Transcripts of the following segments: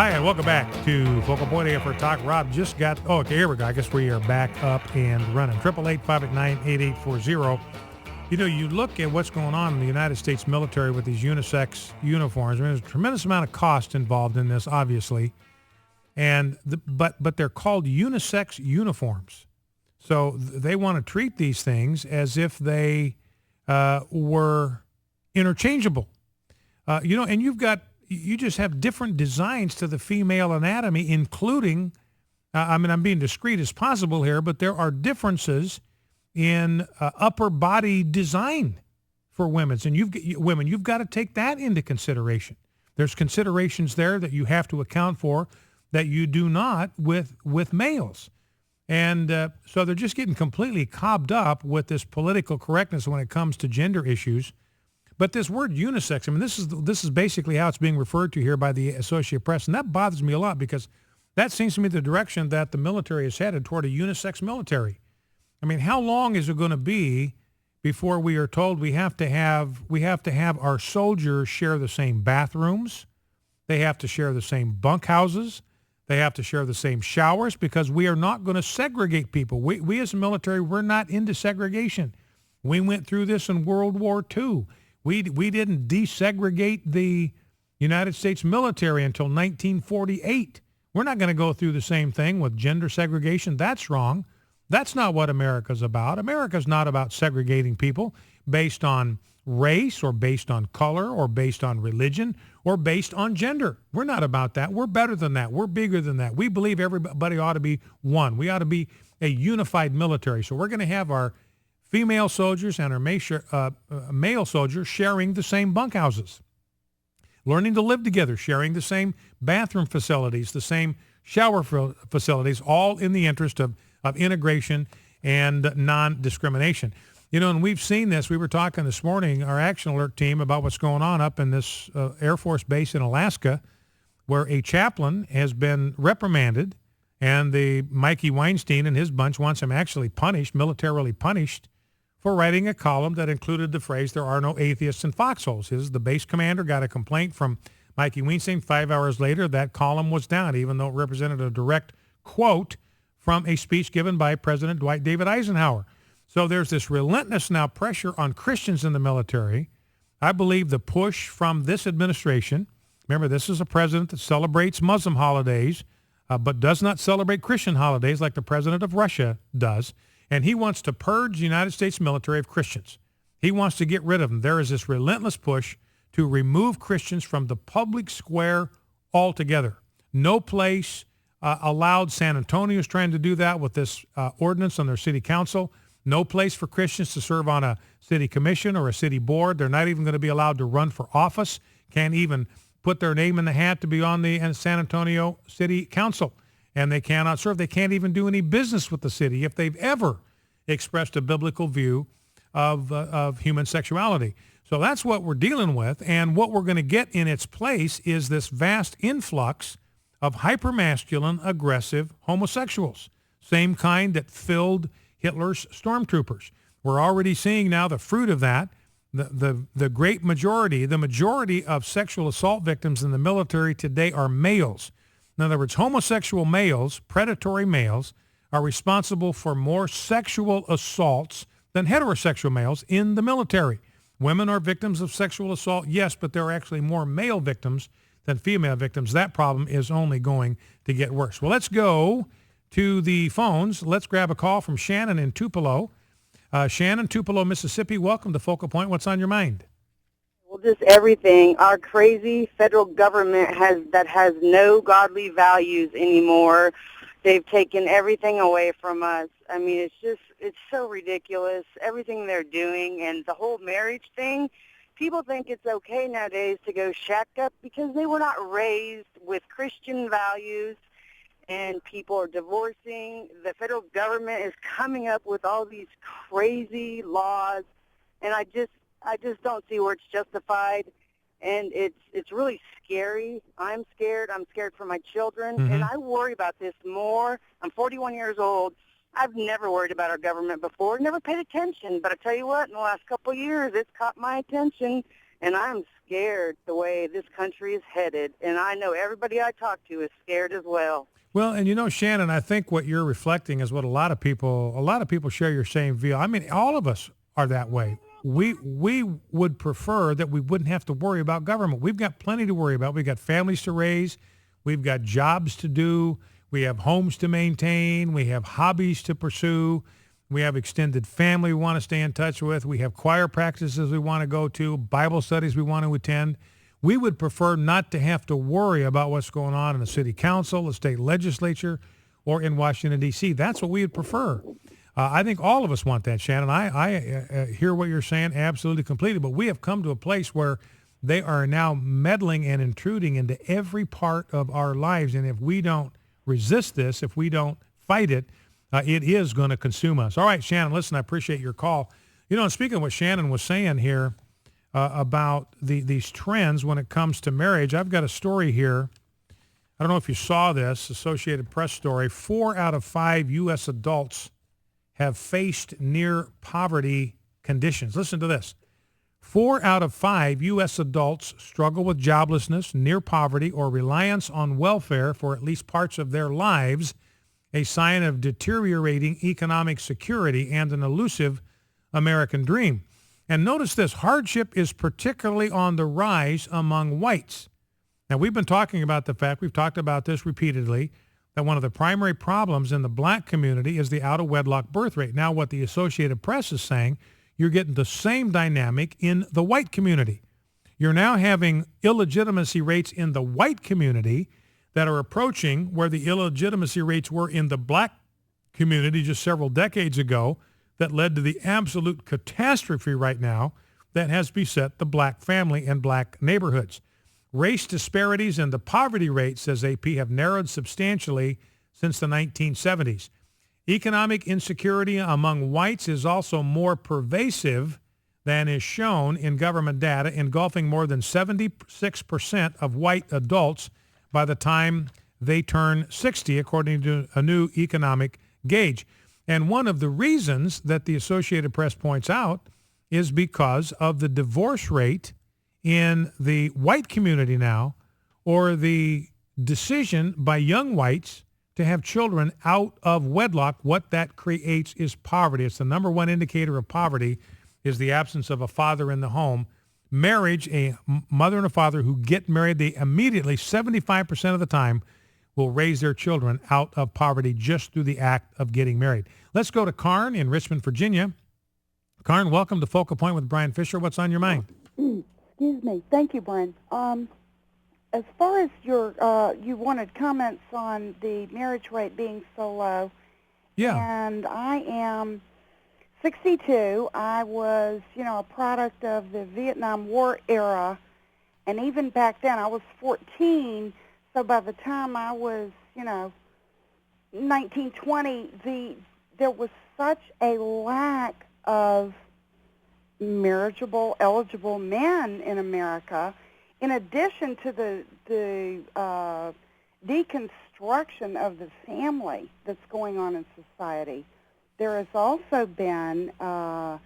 Hi, and welcome back to Focal Point AFR Talk. Rob just got, okay, here we go. I guess we are back up and running. 888-589-8840. You know, you look at what's going on in the United States military with these unisex uniforms. I mean, there's a tremendous amount of cost involved in this, obviously. And but they're called unisex uniforms. So they want to treat these things as if they were interchangeable. And you just have different designs to the female anatomy, including, I'm being discreet as possible here, but there are differences in upper body design for women's. And you've got to take that into consideration. There's considerations there that you have to account for that you do not with males. And so they're just getting completely cobbed up with this political correctness when it comes to gender issues. But this word unisex, I mean, this is basically how it's being referred to here by the Associated Press. And that bothers me a lot because that seems to me the direction that the military is headed, toward a unisex military. I mean, how long is it going to be before we are told we have to have our soldiers share the same bathrooms? They have to share the same bunkhouses. They have to share the same showers because we are not going to segregate people. We as a military, we're not into segregation. We went through this in World War II. We didn't desegregate the United States military until 1948. We're not going to go through the same thing with gender segregation. That's wrong. That's not what America's about. America's not about segregating people based on race or based on color or based on religion or based on gender. We're not about that. We're better than that. We're bigger than that. We believe everybody ought to be one. We ought to be a unified military. So we're going to have our female soldiers and our male soldiers sharing the same bunkhouses, learning to live together, sharing the same bathroom facilities, the same shower facilities, all in the interest of integration and non-discrimination. You know, and we've seen this. We were talking this morning, our Action Alert team, about what's going on up in this Air Force base in Alaska, where a chaplain has been reprimanded, and the Mikey Weinstein and his bunch wants him actually punished, militarily punished, for writing a column that included the phrase, "There are no atheists in foxholes." The base commander got a complaint from Mikey Weinstein. 5 hours later, that column was down, even though it represented a direct quote from a speech given by President Dwight David Eisenhower. So there's this relentless now pressure on Christians in the military. I believe the push from this administration, remember, this is a president that celebrates Muslim holidays, but does not celebrate Christian holidays like the president of Russia does. And he wants to purge the United States military of Christians. He wants to get rid of them. There is this relentless push to remove Christians from the public square altogether. No place allowed. San Antonio is trying to do that with this ordinance on their city council. No place for Christians to serve on a city commission or a city board. They're not even going to be allowed to run for office. Can't even put their name in the hat to be on the San Antonio City Council. And they cannot serve. They can't even do any business with the city if they've ever expressed a biblical view of human sexuality. So that's what we're dealing with. And what we're going to get in its place is this vast influx of hypermasculine, aggressive homosexuals, same kind that filled Hitler's stormtroopers. We're already seeing now the fruit of that. The great majority, the majority of sexual assault victims in the military today are males. In other words, homosexual males, predatory males, are responsible for more sexual assaults than heterosexual males in the military. Women are victims of sexual assault, yes, but there are actually more male victims than female victims. That problem is only going to get worse. Well, let's go to the phones. Let's grab a call from Shannon in Tupelo. Shannon, Tupelo, Mississippi. Welcome to Focal Point. What's on your mind? Well, just everything. Our crazy federal government has no godly values anymore. They've taken everything away from us. I mean, it's so ridiculous, everything they're doing. And the whole marriage thing, people think it's okay nowadays to go shack up because they were not raised with Christian values, and people are divorcing. The federal government is coming up with all these crazy laws, and I just don't see where it's justified, and it's really scary. I'm scared. I'm scared for my children, and I worry about this more. I'm 41 years old. I've never worried about our government before, never paid attention, but I tell you what, in the last couple of years, it's caught my attention, And I'm scared the way this country is headed. And I know everybody I talk to is scared as well. Well, and Shannon, I think what you're reflecting is what a lot of people share your same view. I mean, all of us are that way. We would prefer that we wouldn't have to worry about government. We've got plenty to worry about. We've got families to raise. We've got jobs to do. We have homes to maintain. We have hobbies to pursue. We have extended family we want to stay in touch with. We have choir practices we want to go to, Bible studies we want to attend. We would prefer not to have to worry about what's going on in the city council, the state legislature, or in Washington, D.C. That's what we would prefer. I think all of us want that, Shannon. I hear what you're saying absolutely completely, but we have come to a place where they are now meddling and intruding into every part of our lives. And if we don't resist this, if we don't fight it, it is going to consume us. All right, Shannon, listen, I appreciate your call. And speaking of what Shannon was saying here about these trends when it comes to marriage, I've got a story here. I don't know if you saw this, Associated Press story. 4 out of 5 U.S. adults have faced near poverty conditions. Listen to this. 4 out of 5 U.S. adults struggle with joblessness, near poverty, or reliance on welfare for at least parts of their lives, a sign of deteriorating economic security and an elusive American dream. And notice this, hardship is particularly on the rise among whites. Now, we've been talking about the fact, we've talked about this repeatedly, that one of the primary problems in the black community is the out-of-wedlock birth rate. Now, what the Associated Press is saying, you're getting the same dynamic in the white community. You're now having illegitimacy rates in the white community that are approaching where the illegitimacy rates were in the black community just several decades ago, that led to the absolute catastrophe right now that has beset the black family and black neighborhoods. Race disparities and the poverty rate, says AP, have narrowed substantially since the 1970s. Economic insecurity among whites is also more pervasive than is shown in government data, engulfing more than 76% of white adults by the time they turn 60, according to a new economic gauge. And one of the reasons that the Associated Press points out is because of the divorce rate in the white community now, or the decision by young whites to have children out of wedlock. What that creates is poverty. It's the number one indicator of poverty is the absence of a father in the home. Marriage, a mother and a father who get married, they immediately, 75% of the time, will raise their children out of poverty just through the act of getting married. Let's go to Karn in Richmond, Virginia. Karn, welcome to Focal Point with Brian Fisher. What's on your mind? Excuse me. Thank you, Brian. As far as you wanted comments on the marriage rate being so low. Yeah. And I am 62. I was, a product of the Vietnam War era. And even back then, I was 14. So by the time I was, 19, 20, there was such a lack of marriageable, eligible men in America, in addition to the deconstruction of the family that's going on in society. There has also been a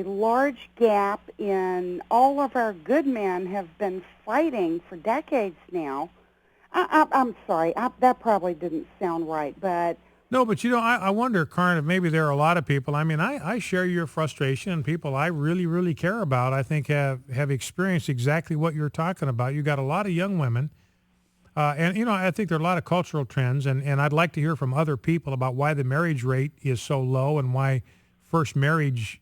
large gap in all of our good men have been fighting for decades now. I'm sorry, that probably didn't sound right, but... No, but I wonder, Karn, if maybe there are a lot of people. I mean, I share your frustration, and people I really, really care about, I think, have experienced exactly what you're talking about. You got a lot of young women, and, I think there are a lot of cultural trends, and I'd like to hear from other people about why the marriage rate is so low and why first marriage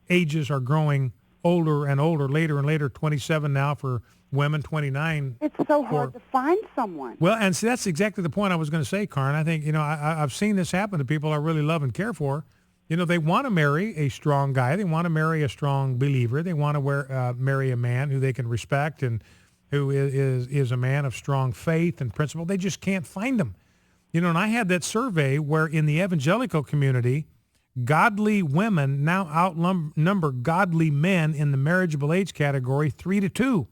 ages are growing older and older, later and later, 27 now for women, 29. It's so hard to find someone. Well, and see, that's exactly the point I was going to say, Karn. I think, I've seen this happen to people I really love and care for. They want to marry a strong guy. They want to marry a strong believer. They want to marry a man who they can respect and who is a man of strong faith and principle. They just can't find them. And I had that survey where in the evangelical community, godly women now outnumber godly men in the marriageable age category 3-2.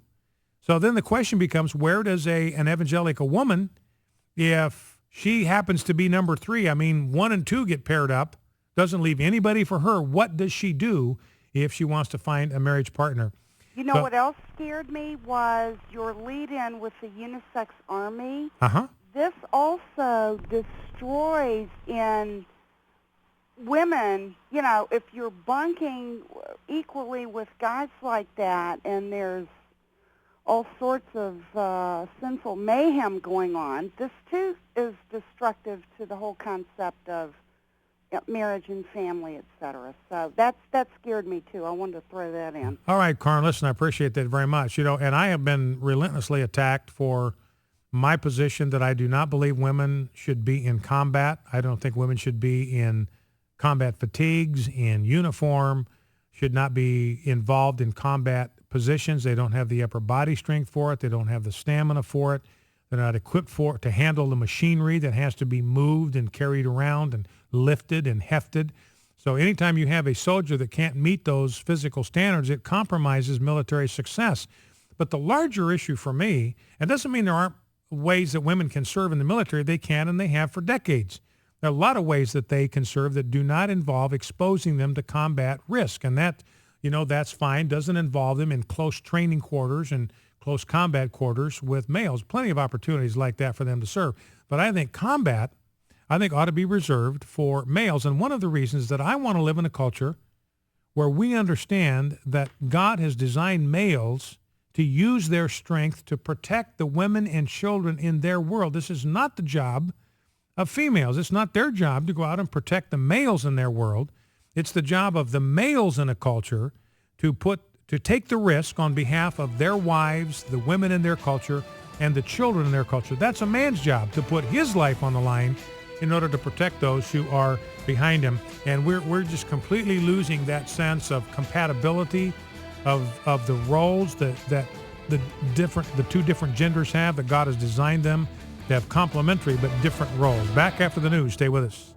So then the question becomes, where does an evangelical woman, if she happens to be number 3, 1 and 2 get paired up, doesn't leave anybody for her, what does she do if she wants to find a marriage partner? You know what else scared me was your lead-in with the unisex army. Uh-huh. This also destroys in women, if you're bunking equally with guys like that, and there's all sorts of sinful mayhem going on, this too is destructive to the whole concept of marriage and family, etc. So that scared me too. I wanted to throw that in. All right, Karen, listen, I appreciate that very much. And I have been relentlessly attacked for my position that I do not believe women should be in combat. I don't think women should be in combat fatigues, in uniform, should not be involved in combat positions. They don't have the upper body strength for it. They don't have the stamina for it. They're not equipped for it to handle the machinery that has to be moved and carried around and lifted and hefted. So anytime you have a soldier that can't meet those physical standards, it compromises military success. But the larger issue for me, and doesn't mean there aren't ways that women can serve in the military. They can, and they have for decades. There are a lot of ways that they can serve that do not involve exposing them to combat risk. And that, that's fine. Doesn't involve them in close training quarters and close combat quarters with males. Plenty of opportunities like that for them to serve. But I think combat, ought to be reserved for males. And one of the reasons that I want to live in a culture where we understand that God has designed males to use their strength to protect the women and children in their world. This is not the job of females. It's not their job to go out and protect the males in their world. It's the job of the males in a culture to take the risk on behalf of their wives, the women in their culture, and the children in their culture. That's a man's job, to put his life on the line in order to protect those who are behind him. And we're just completely losing that sense of compatibility of the roles that the two different genders have, that God has designed them to have complementary but different roles. Back after the news. Stay with us.